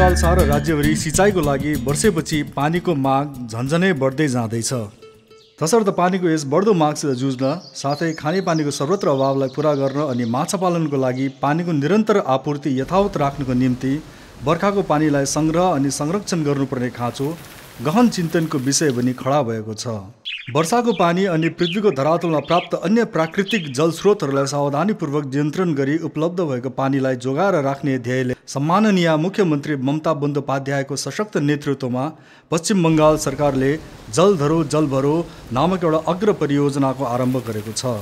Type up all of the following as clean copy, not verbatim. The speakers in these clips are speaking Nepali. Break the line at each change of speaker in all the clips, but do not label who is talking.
बङ्गाल सारा राज्यभरि सिँचाइको लागि वर्षेपछि पानीको माग झन्झनै बढ्दै जाँदैछ। तसर्थ पानीको यस बढ्दो मागसित जुझ्न साथै खानेपानीको सर्वत्र अभावलाई पुरा गर्न अनि माछा पालनको लागि पानीको निरन्तर आपूर्ति यथावत राख्नको निम्ति बर्खाको पानीलाई सङ्ग्रह अनि संरक्षण गर्नुपर्ने खाँचो गहन चिन्तनको विषय बनी खडा भएको छ। वर्षाको पानी अनि पृथ्वीको धरातलमा प्राप्त अन्य प्राकृतिक जल स्रोतहरूलाई सावधानीपूर्वक नियन्त्रण गरी उपलब्ध भएको पानीलाई जोगाएर राख्ने ध्येयले सम्माननीय मुख्यमन्त्री ममता बन्द सशक्त नेतृत्वमा पश्चिम बङ्गाल सरकारले जल धरो जल भरो नामक एउटा अग्र परियोजनाको आरम्भ गरेको छ।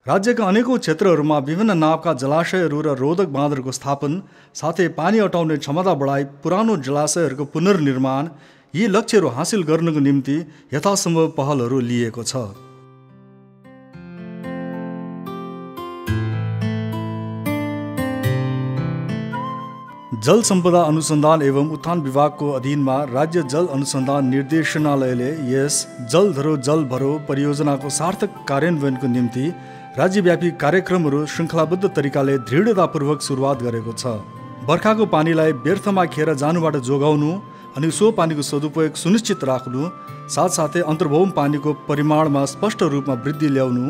राज्यका अनेकौँ क्षेत्रहरूमा विभिन्न नापका जलाशयहरू र रोधक बाँधहरूको स्थापन साथै पानी अटाउने क्षमता बढाई पुरानो जलाशयहरूको पुनर्निर्माण यी लक्ष्यहरू हासिल गर्नको निम्ति यथासम्भव पहलहरू लिएको छ। जल सम्पदा अनुसन्धान एवं उत्थान विभागको अधीनमा राज्य जल अनुसन्धान निर्देशनालयले यस जल धरो जल भरो परियोजनाको सार्थक कार्यान्वयनको निम्ति राज्यव्यापी कार्यक्रमहरू श्रृङ्खलाबद्ध तरिकाले दृढतापूर्वक सुरुवात गरेको छ। बर्खाको पानीलाई व्यर्थमा खेर जानुबाट जोगाउनु अनि सो पानीको सदुपयोग सुनिश्चित राख्नु साथसाथै अन्तर्भौम पानीको परिमाणमा स्पष्ट रूपमा वृद्धि ल्याउनु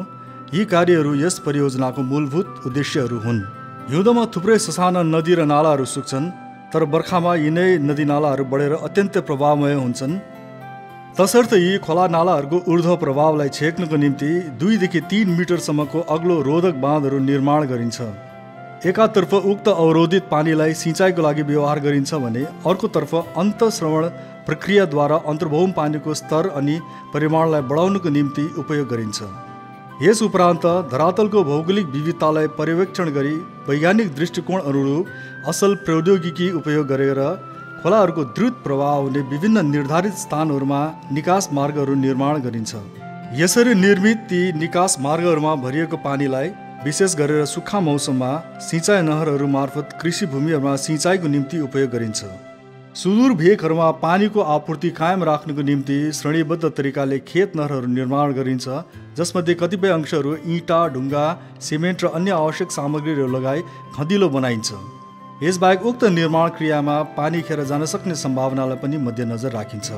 यी कार्यहरू यस परियोजनाको मूलभूत उद्देश्यहरू हुन्। हिउँदमा थुप्रै ससाना नदी र नालाहरू सुक्छन्, तर बर्खामा यिनै नदीनालाहरू बढेर अत्यन्तै प्रभावमय हुन्छन्। तसर्थ यी खोला नालाहरूको ऊर्ध्व प्रभावलाई छेक्नको निम्ति 2 देखि 3 मिटरसम्मको अग्लो रोधक बाँधहरू निर्माण गरिन्छ। एकातर्फ उक्त अवरोधित पानीलाई सिँचाइको लागि व्यवहार गरिन्छ भने अर्कोतर्फ अन्तःश्रवण प्रक्रियाद्वारा अन्तर्भौम पानीको स्तर अनि परिमाणलाई बढाउनको निम्ति उपयोग गरिन्छ। यस उपरान्त धरातलको भौगोलिक विविधतालाई पर्यवेक्षण गरी वैज्ञानिक दृष्टिकोण अनुरूप असल प्रौद्योगिकी उपयोग गरेर खोलाहरूको द्रुत प्रवाह हुने विभिन्न निर्धारित स्थानहरूमा निकास मार्गहरू निर्माण गरिन्छ। यसरी निर्मित ती निकास मार्गहरूमा भरिएको पानीलाई विशेष गरेर सुक्खा मौसममा सिँचाइ नहरहरू मार्फत कृषि भूमिहरूमा सिँचाइको निम्ति उपयोग गरिन्छ। सुदूर भेगहरूमा पानीको आपूर्ति कायम राख्नको निम्ति श्रेणीबद्ध तरिकाले खेत नहरहरू निर्माण गरिन्छ, जसमध्ये कतिपय अंशहरू इँटा, ढुङ्गा, सिमेन्ट र अन्य आवश्यक सामग्रीहरू लगाई खँदिलो बनाइन्छ। यसबाहेक उक्त निर्माण क्रियामा पानी खेर जान सक्ने सम्भावनालाई पनि मध्यनजर राखिन्छ।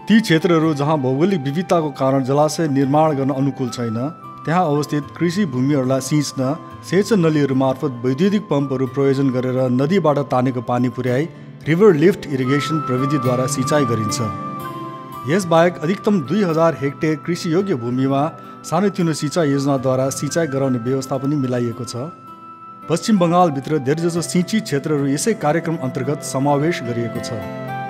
ती क्षेत्रहरू जहाँ भौगोलिक विविधताको कारण जलाशय निर्माण गर्न अनुकूल छैन, त्यहाँ अवस्थित कृषि भूमिहरूलाई सिँच्न सेचन नलीहरू मार्फत वैद्युतिक पम्पहरू प्रयोजन गरेर नदीबाट तानेको पानी पुर्याई रिभर लिफ्ट इरिगेसन प्रविधिद्वारा सिँचाइ गरिन्छ। यसबाहेक अधिकतम 2000 हेक्टेयर कृषि योग्य भूमिमा सानोतिनो सिँचाइ योजनाद्वारा सिँचाइ गराउने व्यवस्था पनि मिलाइएको छ। पश्चिम बङ्गालभित्र धेरैजसो सिँचित क्षेत्रहरू यसै कार्यक्रम अन्तर्गत समावेश गरिएको छ।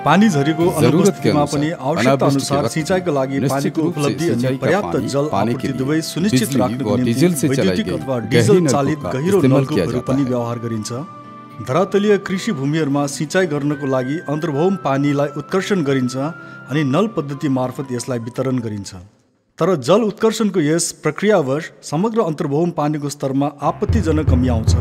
पानी झरीको अनुपस्थितिमा पनि आवश्यकता अनुसार सिँचाइको लागि पानीको उपलब्धि अनि पर्याप्त जल आपूर्ति दुवै सुनिश्चित राख्नको निम्ति वैद्युतिक अथवा डिजल चालित गहिरो नलकूपहरू पनि व्यवहार गरिन्छ। धरातलीय कृषि भूमिहरूमा सिँचाइ गर्नको लागि अन्तर्भौम पानीलाई उत्कर्षण गरिन्छ अनि नल पद्धति मार्फत यसलाई वितरण गरिन्छ। तर जल उत्कर्षणको यस प्रक्रियावश समग्र अन्तर्भौम पानीको स्तरमा आपत्तिजनक कमी आउँछ।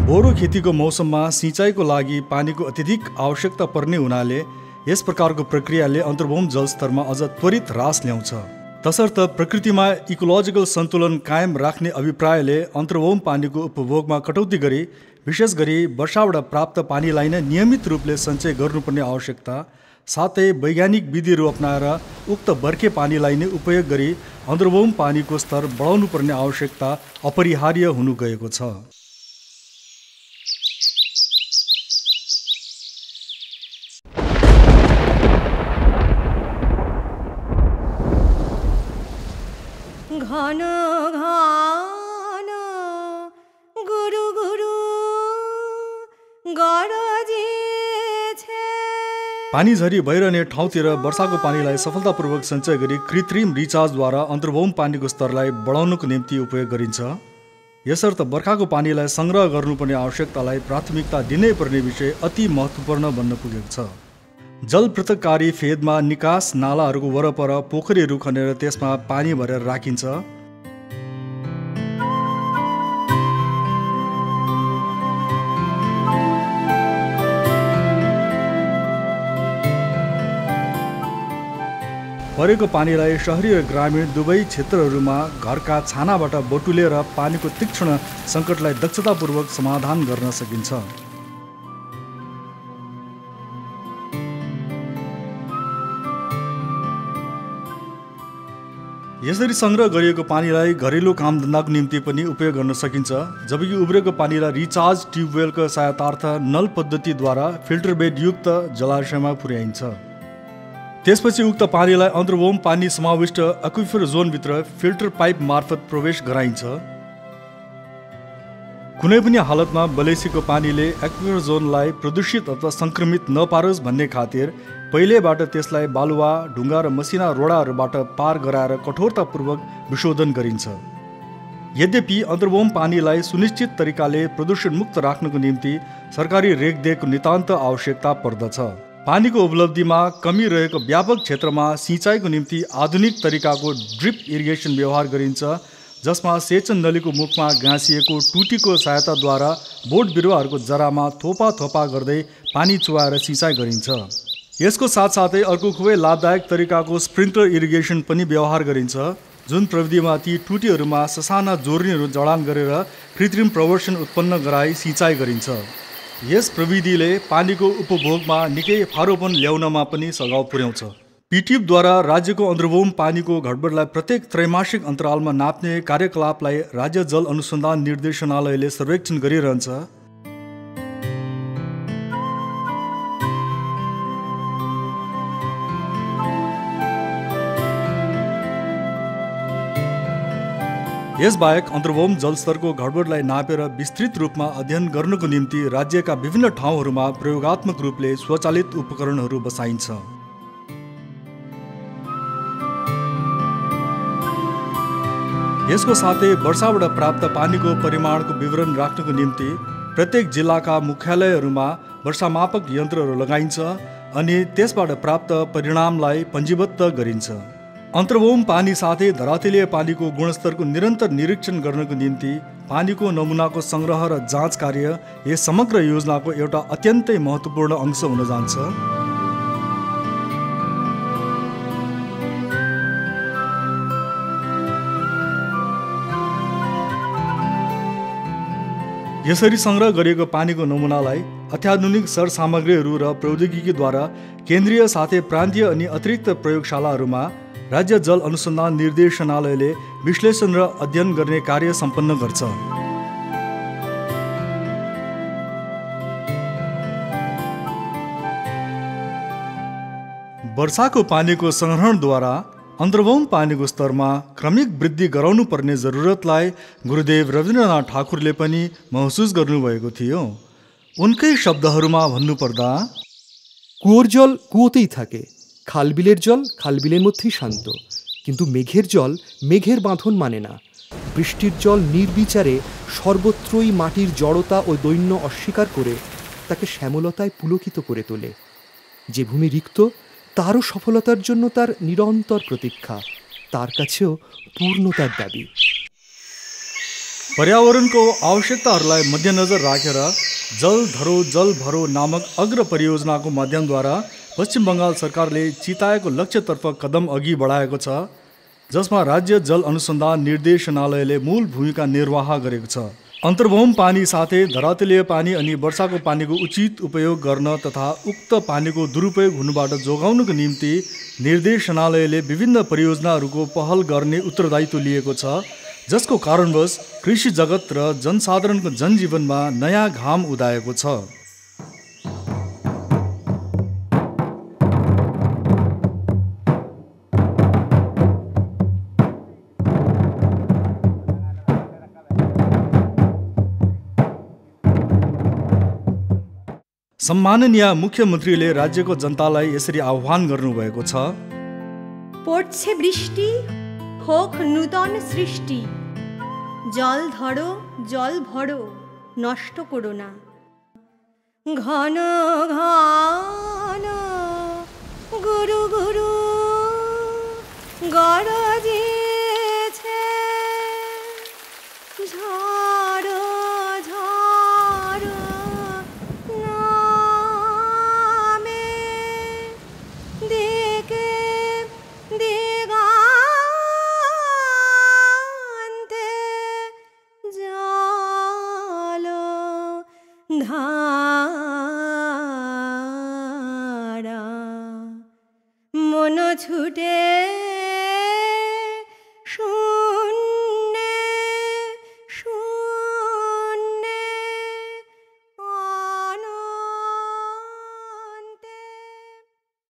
बोरो खेतीको मौसममा सिँचाइको लागि पानीको अत्यधिक आवश्यकता पर्ने हुनाले यस प्रकारको प्रक्रियाले अन्तर्भौम जलस्तरमा अझ त्वरित ह्रास ल्याउँछ। तसर्थ प्रकृतिमा इकोलोजिकल सन्तुलन कायम राख्ने अभिप्रायले अन्तर्भौम पानीको उपभोगमा कटौती गरी विशेष गरी वर्षाबाट प्राप्त पानीलाई नै नियमित रूपले सञ्चय गर्नुपर्ने आवश्यकता साथै वैज्ञानिक विधिहरू अपनाएर उक्त बर्खे पानीलाई नै उपयोग गरी अन्तर्भौम पानीको स्तर बढाउनुपर्ने आवश्यकता अपरिहार्य हुनु गएको छ।
घन घन गुरु गुरु गरजेछे।
पानी झरी भइरहने ठाउँतिर वर्षाको पानीलाई सफलतापूर्वक सञ्चय गरी कृत्रिम रिचार्जद्वारा अन्तर्भौम पानीको स्तरलाई बढाउनको निम्ति उपयोग गरिन्छ। यसर्थ बर्खाको पानीलाई सङ्ग्रह गर्नुपर्ने आवश्यकतालाई प्राथमिकता दिनै पर्ने विषय अति महत्त्वपूर्ण बन्न पुगेको छ। जल पृथककारी फेदमा निकास नालाहरूको वरपर पोखरीहरू खनेर त्यसमा पानी भरेर राखिन्छ। परेको पानीलाई शहरी र ग्रामीण दुवै क्षेत्रहरूमा घरका छानाबाट बटुलेर पानीको तीक्ष्ण सङ्कटलाई दक्षतापूर्वक समाधान गर्न सकिन्छ। यसरी सङ्ग्रह गरिएको पानीलाई घरेलु कामधन्दाको निम्ति पनि उपयोग गर्न सकिन्छ, जबकि उब्रेको पानीलाई रिचार्ज ट्युबवेलको सहायतार्थ नल पद्धतिद्वारा फिल्टर बेड युक्त जलाशयमा पुर्याइन्छ। त्यसपछि उक्त पानीलाई अन्तर्भूम पानी समाविष्ट एक्विफर जोनभित्र फिल्टर पाइप मार्फत प्रवेश गराइन्छ। कुनै पनि हालतमा बलेसीको पानीले एक्विफर जोनलाई प्रदूषित अथवा सङ्क्रमित नपारोस् भन्ने खातिर पहिलेबाट त्यसलाई बालुवा, ढुङ्गा र मसिना रोडाहरूबाट पार गराएर कठोरतापूर्वक विशोधन गरिन्छ। यद्यपि अन्तर्भूम पानीलाई सुनिश्चित तरिकाले प्रदूषण मुक्त राख्नको निम्ति सरकारी रेखदेखको नितान्त आवश्यकता पर्दछ। पानीको उपलब्धिमा कमी रहेको व्यापक क्षेत्रमा सिँचाइको निम्ति आधुनिक तरिकाको ड्रिप इरिगेसन व्यवहार गरिन्छ, जसमा सेचन नलीको मुखमा गाँसिएको टुटीको सहायताद्वारा बोट बिरुवाहरूको जरामा थोपा थोपा गर्दै पानी चुहाएर सिँचाइ गरिन्छ। यसको साथसाथै अर्को खुबै लाभदायक तरिकाको स्प्रिङ्कलर इरिगेसन पनि व्यवहार गरिन्छ, जुन प्रविधिमा ती टुटीहरूमा ससाना जोर्नीहरू जडान गरेर कृत्रिम प्रवर्षण उत्पन्न गराई सिँचाइ गरिन्छ। यस प्रविधिले पानीको उपभोगमा निकै फारोपन ल्याउनमा पनि सघाउ पुर्याउँछ। पिटिपद्वारा राज्यको अन्तर्भूम पानीको घटबडलाई प्रत्येक त्रैमासिक अन्तरालमा नाप्ने कार्यकलापलाई राज्य जल अनुसन्धान निर्देशनालयले सर्वेक्षण गरिरहन्छ। यसबाहेक अन्तर्भूम जलस्तरको घटबडलाई नापेर विस्तृत रूपमा अध्ययन गर्नको निम्ति राज्यका विभिन्न ठाउँहरूमा प्रयोगात्मक रूपले स्वचालित उपकरणहरू बसाइन्छ। यसको साथै वर्षाबाट प्राप्त पानीको परिमाणको विवरण राख्नको निम्ति प्रत्येक जिल्लाका मुख्यालयहरूमा वर्षामापक यन्त्रहरू लगाइन्छ अनि त्यसबाट प्राप्त परिणामलाई पञ्जीबद्ध गरिन्छ। अन्तर्भूम पानी साथै धरातलीय पानीको गुणस्तरको निरन्तर निरीक्षण गर्नको निम्ति पानीको नमुनाको सङ्ग्रह र जाँच कार्य यस समग्र योजनाको एउटा अत्यन्तै महत्त्वपूर्ण अंश हुन जान्छ। यसरी सङ्ग्रह गरिएको पानीको नमुनालाई अत्याधुनिक सरसामग्रीहरू र प्रौद्योगिकीद्वारा केन्द्रीय साथै प्रान्तीय अनि अतिरिक्त प्रयोगशालाहरूमा राज्य जल अनुसन्धान निर्देशनालयले विश्लेषण र अध्ययन गर्ने कार्य सम्पन्न गर्छ। वर्षाको पानीको सङ्ग्रहणद्वारा अन्तर्भूम पानीको स्तरमा क्रमिक वृद्धि गराउनु पर्ने जरुरतलाई गुरुदेव रविन्द्रनाथ ठाकुरले पनि महसुस गर्नुभएको थियो। उनकै शब्दहरूमा भन्नुपर्दा,
কুয়োর জল কুয়োতেই থাকে, খালবিলের জল খালবিলের মধ্যেই শান্ত, কিন্তু মেঘের জল মেঘের বাঁধন মানে না। বৃষ্টির জল নির্বিচারে সর্বত্রই মাটির জড়তা ও দৈন্য অস্বীকার করে তাকে শ্যামলতায় পুলকিত করে তোলে। যে ভূমি রিক্ত তারও সফলতার জন্য তার নিরন্তর প্রতীক্ষা, তার কাছেও पूर्णतार दाबी।
पर्यावरणको आवश्यकताहरूलाई मध्यनजर राखेर जल धरो जल भरो नामक अग्र परियोजनाको माध्यमद्वारा पश्चिम बङ्गाल सरकारले चिताएको लक्ष्यतर्फ कदम अघि बढाएको छ, जसमा राज्य जल अनुसन्धान निर्देशनालयले मूल भूमिका निर्वाह गरेको छ। अन्तर्भूम पानी साथै धरातलीय पानी अनि वर्षाको पानीको उचित उपयोग गर्न तथा उक्त पानीको दुरुपयोग हुनुबाट जोगाउनको निम्ति निर्देशनालयले विभिन्न परियोजनाहरूको पहल गर्ने उत्तरदायित्व लिएको छ, जसको कारणवश कृषि जगत र जनसाधारणको जनजीवनमा नयाँ घाम उदाएको छ। सम्माननीय मुख्यमन्त्रीले राज्यको जनतालाई यसरी आह्वान गर्नुभएको छ,
পড়ছে বৃষ্টি হোক নূতন সৃষ্টি, জল ধরো জল ভরো নষ্ট করো না, ঘন ঘন গুরু গুরু গরজেছে, ঝড়ো ঝড়ো নামে, দিকে দিকে ধারা মন ছুটে